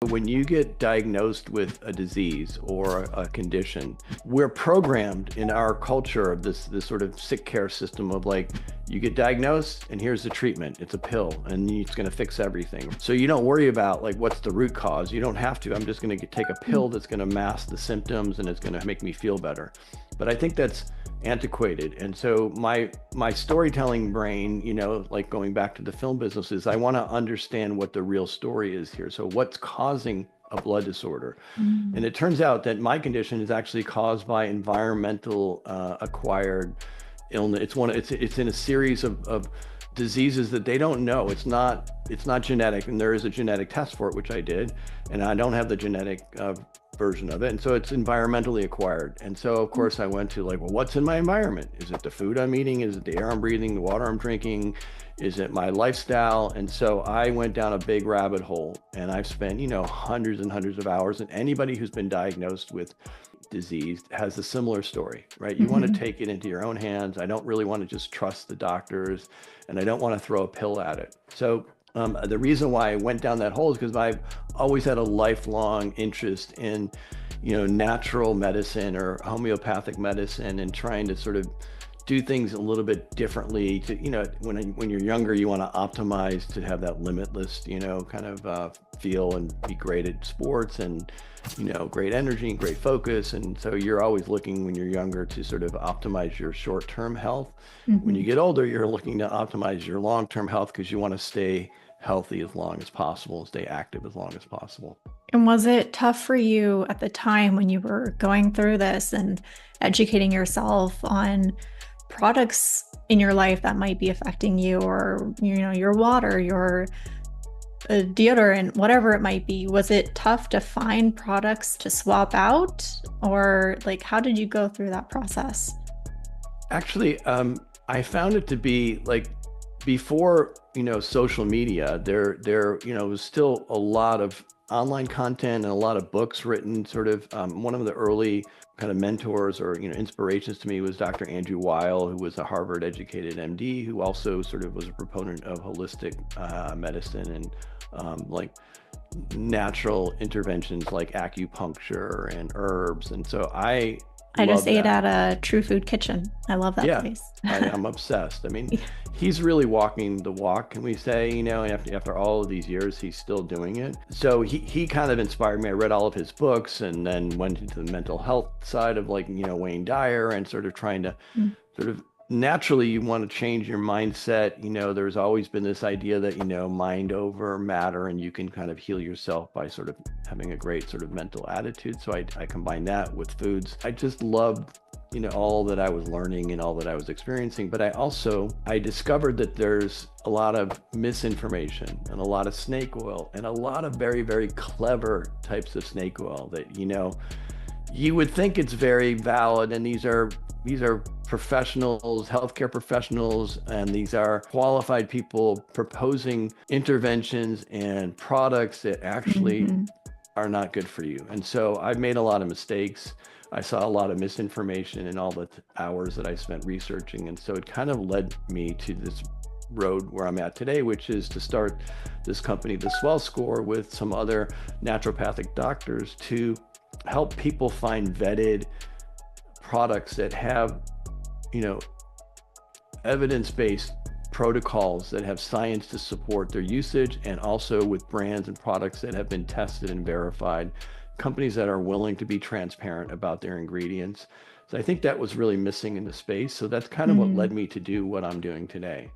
when you get diagnosed with a disease or a condition, we're programmed in our culture of this sort of sick care system of like, you get diagnosed and here's the treatment. It's a pill and it's going to fix everything. So you don't worry about like, what's the root cause? You don't have to. I'm just going to take a pill that's going to mask the symptoms and it's going to make me feel better. But I think that's antiquated. And so my storytelling brain, like going back to the film business, is I want to understand what the real story is here. So what's causing a blood disorder? And it turns out that my condition is actually caused by environmental acquired illness. It's in a series of diseases that they don't know. It's not genetic, and there is a genetic test for it, which I did, and I don't have the genetic version of it. And so it's environmentally acquired. And so of course I went to like, well, what's in my environment? Is it the food I'm eating? Is it the air I'm breathing, the water I'm drinking? Is it my lifestyle? And so I went down a big rabbit hole, and I've spent, hundreds and hundreds of hours. And anybody who's been diagnosed with disease has a similar story, right? You want to take it into your own hands. I don't really want to just trust the doctors, and I don't want to throw a pill at it. So the reason why I went down that hole is because I've always had a lifelong interest in, natural medicine or homeopathic medicine, and trying to sort of do things a little bit differently. To when you're younger, you want to optimize to have that limitless, kind of feel and be great at sports and great energy and great focus. And so you're always looking when you're younger to sort of optimize your short-term health. When you get older, you're looking to optimize your long-term health because you want to stay healthy as long as possible and stay active as long as possible. And was it tough for you at the time when you were going through this and educating yourself on products in your life that might be affecting you, or, your water, your deodorant, whatever it might be? Was it tough to find products to swap out, or like, how did you go through that process? Actually, I found it to be like, before, social media, there was still a lot of online content and a lot of books written. Sort of one of the early kind of mentors or inspirations to me was Dr. Andrew Weil, who was a Harvard educated MD, who also sort of was a proponent of holistic medicine and like natural interventions like acupuncture and herbs. And so I just ate at a True Food Kitchen. I love that place. I'm obsessed. I mean, he's really walking the walk, can we say, after all of these years, he's still doing it. So he kind of inspired me. I read all of his books and then went into the mental health side of like, Wayne Dyer, and sort of trying to sort of naturally you want to change your mindset. There's always been this idea that, mind over matter, and you can kind of heal yourself by sort of having a great sort of mental attitude. So I combined that with foods. I just loved, all that I was learning and all that I was experiencing. But I discovered that there's a lot of misinformation and a lot of snake oil and a lot of very, very clever types of snake oil that, you would think it's very valid. And these are professionals, healthcare professionals, and these are qualified people proposing interventions and products that actually are not good for you. And so I've made a lot of mistakes. I saw a lot of misinformation in all the hours that I spent researching. And so it kind of led me to this road where I'm at today, which is to start this company, the Swell Score, with some other naturopathic doctors to help people find vetted products that have, evidence-based protocols that have science to support their usage, and also with brands and products that have been tested and verified, companies that are willing to be transparent about their ingredients. So I think that was really missing in the space. So that's kind of what led me to do what I'm doing today.